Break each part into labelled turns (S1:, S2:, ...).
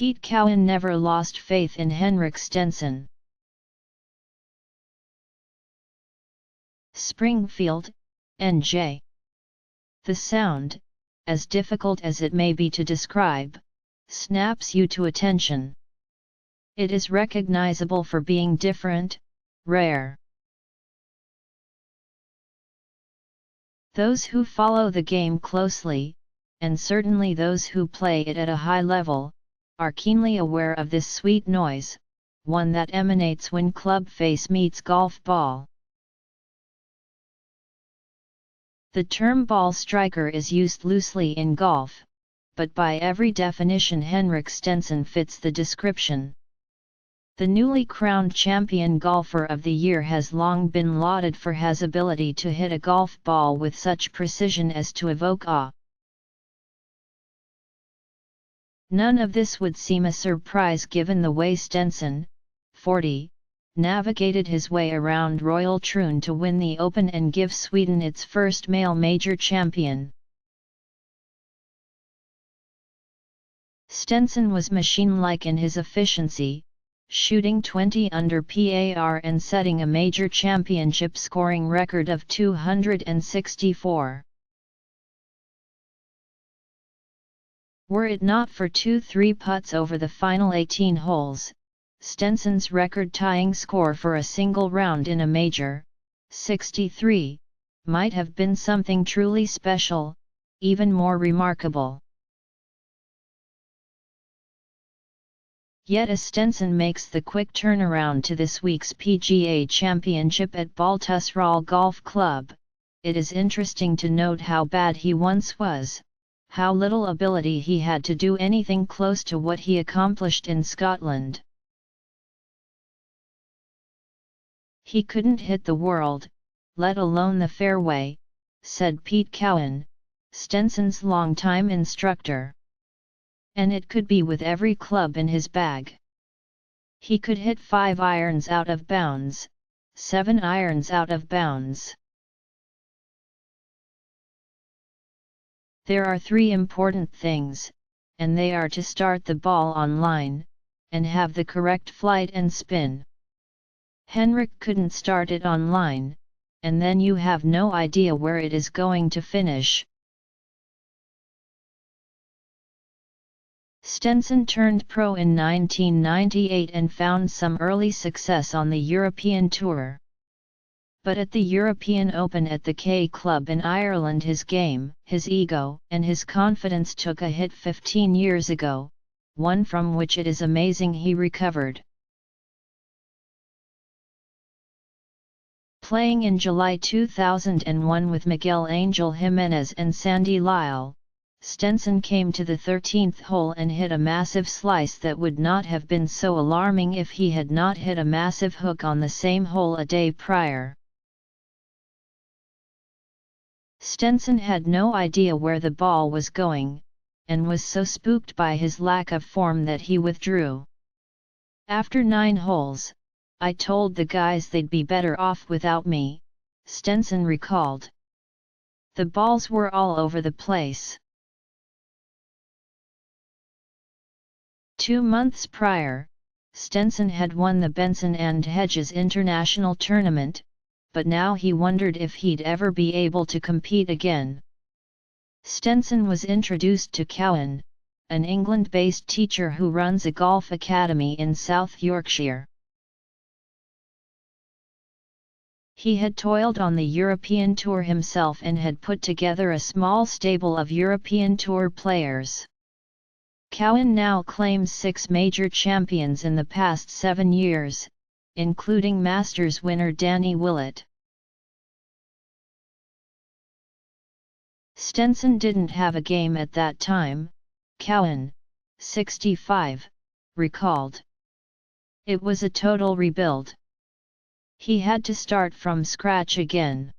S1: Pete Cowen never lost faith in Henrik Stenson. Springfield, NJ. The sound, as difficult as it may be to describe, snaps you to attention. It is recognizable for being different, rare. Those who follow the game closely, and certainly those who play it at a high level, are keenly aware of this sweet noise, one that emanates when club face meets golf ball. The term ball striker is used loosely in golf, but by every definition Henrik Stenson fits the description. The newly crowned champion golfer of the year has long been lauded for his ability to hit a golf ball with such precision as to evoke awe. None of this would seem a surprise given the way Stenson, 40, navigated his way around Royal Troon to win the Open and give Sweden its first male major champion. Stenson was machine-like in his efficiency, shooting 20 under par and setting a major championship scoring record of 264. Were it not for 2-3 putts over the final 18 holes, Stenson's record-tying score for a single round in a major, 63, might have been something truly special, even more remarkable. Yet as Stenson makes the quick turnaround to this week's PGA Championship at Baltusrol Golf Club, it is interesting to note how bad he once was, how little ability he had to do anything close to what he accomplished in Scotland. He couldn't hit the world, let alone the fairway, said Pete Cowen, Stenson's longtime instructor. And it could be with every club in his bag. He could hit 5 irons out of bounds, 7 irons out of bounds. There are 3 important things, and they are to start the ball on line, and have the correct flight and spin. Henrik couldn't start it on line, and then you have no idea where it is going to finish. Stenson turned pro in 1998 and found some early success on the European Tour. But at the European Open at the K Club in Ireland his game, his ego, and his confidence took a hit 15 years ago, one from which it is amazing he recovered. Playing in July 2001 with Miguel Angel Jimenez and Sandy Lyle, Stenson came to the 13th hole and hit a massive slice that would not have been so alarming if he had not hit a massive hook on the same hole a day prior. Stenson had no idea where the ball was going, and was so spooked by his lack of form that he withdrew. After 9 holes, I told the guys they'd be better off without me, Stenson recalled. The balls were all over the place. 2 months prior, Stenson had won the Benson Hedges International tournament, but now he wondered if he'd ever be able to compete again. Stenson was introduced to Cowen, an England-based teacher who runs a golf academy in South Yorkshire. He had toiled on the European Tour himself and had put together a small stable of European Tour players. Cowen now claims 6 major champions in the past 7 years, including Masters winner Danny Willett. Stenson didn't have a game at that time, Cowen, 65, recalled. It was a total rebuild. He had to start from scratch again.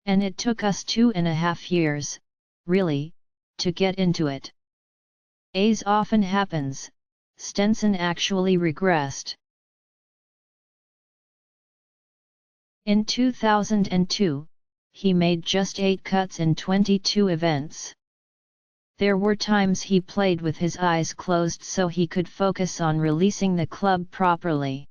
S1: And it took us 2.5 years, really, to get into it. As often happens, Stenson actually regressed. In 2002, he made just 8 cuts in 22 events. There were times he played with his eyes closed so he could focus on releasing the club properly.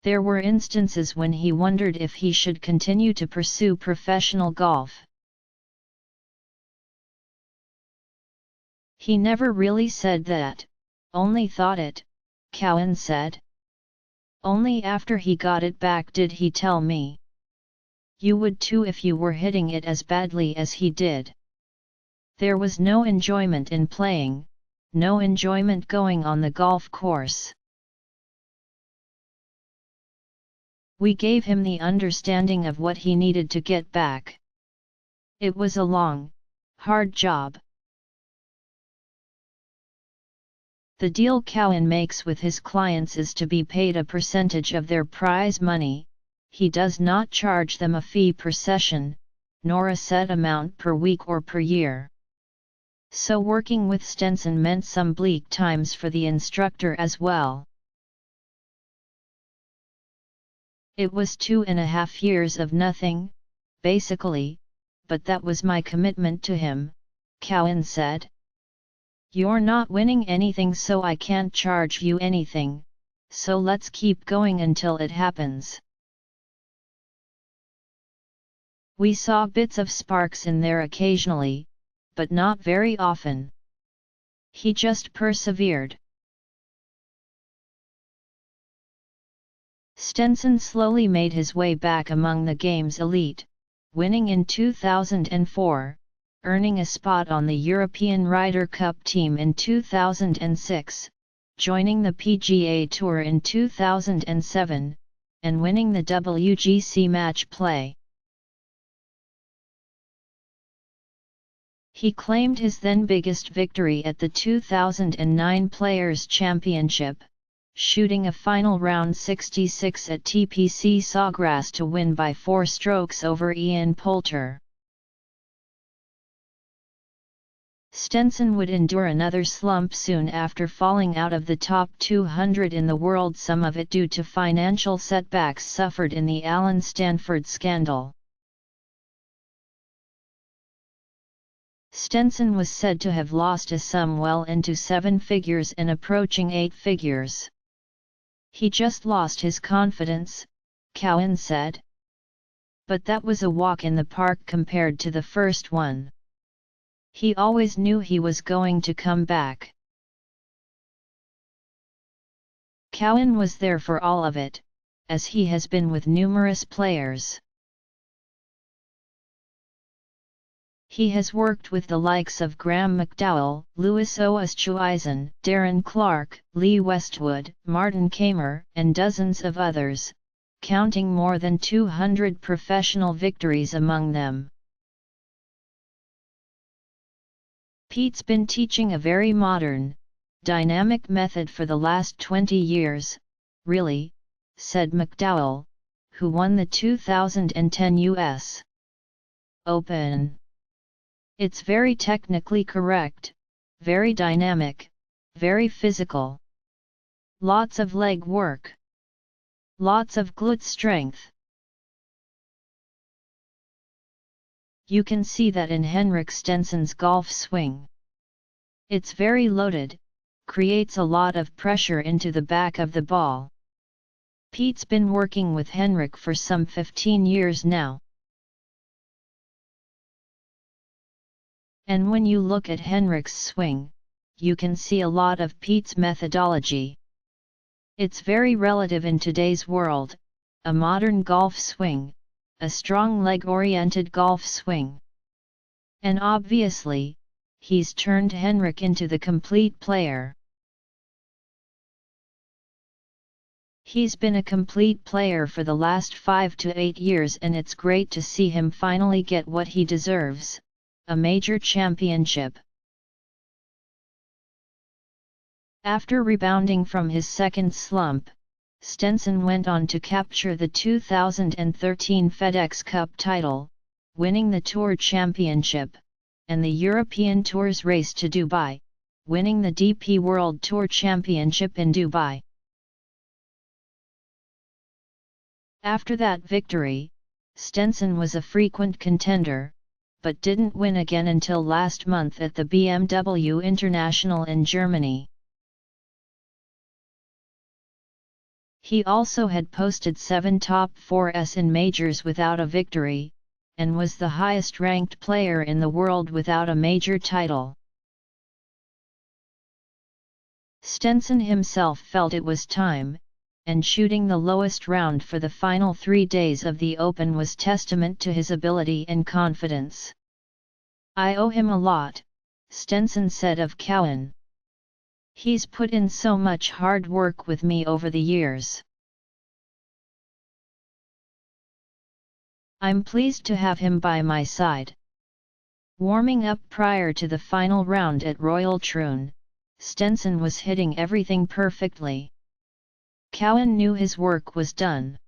S1: There were instances when he wondered if he should continue to pursue professional golf. He never really said that, only thought it, Cowen said. Only after he got it back did he tell me. You would too if you were hitting it as badly as he did. There was no enjoyment in playing, no enjoyment going on the golf course. We gave him the understanding of what he needed to get back. It was a long, hard job. The deal Cowen makes with his clients is to be paid a percentage of their prize money. He does not charge them a fee per session, nor a set amount per week or per year. So working with Stenson meant some bleak times for the instructor as well. It was 2.5 years of nothing, basically, but that was my commitment to him, Cowen said. You're not winning anything so I can't charge you anything, so let's keep going until it happens. We saw bits of sparks in there occasionally, but not very often. He just persevered. Stenson slowly made his way back among the game's elite, winning in 2004, earning a spot on the European Ryder Cup team in 2006, joining the PGA Tour in 2007, and winning the WGC-Match play. He claimed his then biggest victory at the 2009 Players' Championship, shooting a final round 66 at TPC Sawgrass to win by 4 strokes over Ian Poulter. Stenson would endure another slump soon after falling out of the top 200 in the world, some of it due to financial setbacks suffered in the Alan Stanford scandal. Stenson was said to have lost a sum well into 7 figures and approaching 8 figures. He just lost his confidence, Cowen said. But that was a walk in the park compared to the first one. He always knew he was going to come back. Cowen was there for all of it, as he has been with numerous players. He has worked with the likes of Graham McDowell, Louis Oosthuizen, Darren Clarke, Lee Westwood, Martin Kamer, and dozens of others, counting more than 200 professional victories among them. Pete's been teaching a very modern, dynamic method for the last 20 years, really, said McDowell, who won the 2010 US Open. It's very technically correct, very dynamic, very physical. Lots of leg work. Lots of glute strength. You can see that in Henrik Stenson's golf swing. It's very loaded, creates a lot of pressure into the back of the ball. Pete's been working with Henrik for some 15 years now. And when you look at Henrik's swing, you can see a lot of Pete's methodology. It's very relative in today's world, a modern golf swing, a strong leg-oriented golf swing. And obviously, he's turned Henrik into the complete player. He's been a complete player for the last 5 to 8 years, and it's great to see him finally get what he deserves, a major championship. After rebounding from his second slump, Stenson went on to capture the 2013 FedEx Cup title, winning the Tour Championship, and the European Tour's race to Dubai, winning the DP World Tour Championship in Dubai. After that victory, Stenson was a frequent contender, but didn't win again until last month at the BMW International in Germany. He also had posted 7 top 4s in majors without a victory, and was the highest-ranked player in the world without a major title. Stenson himself felt it was time, and shooting the lowest round for the final 3 days of the Open was testament to his ability and confidence. "I owe him a lot," Stenson said of Cowen. "He's put in so much hard work with me over the years. I'm pleased to have him by my side." Warming up prior to the final round at Royal Troon, Stenson was hitting everything perfectly. Cowen knew his work was done.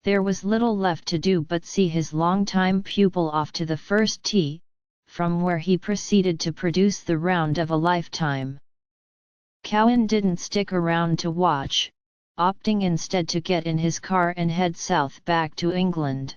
S1: There was little left to do but see his longtime pupil off to the first tee, from where he proceeded to produce the round of a lifetime. Cowen didn't stick around to watch, opting instead to get in his car and head south back to England.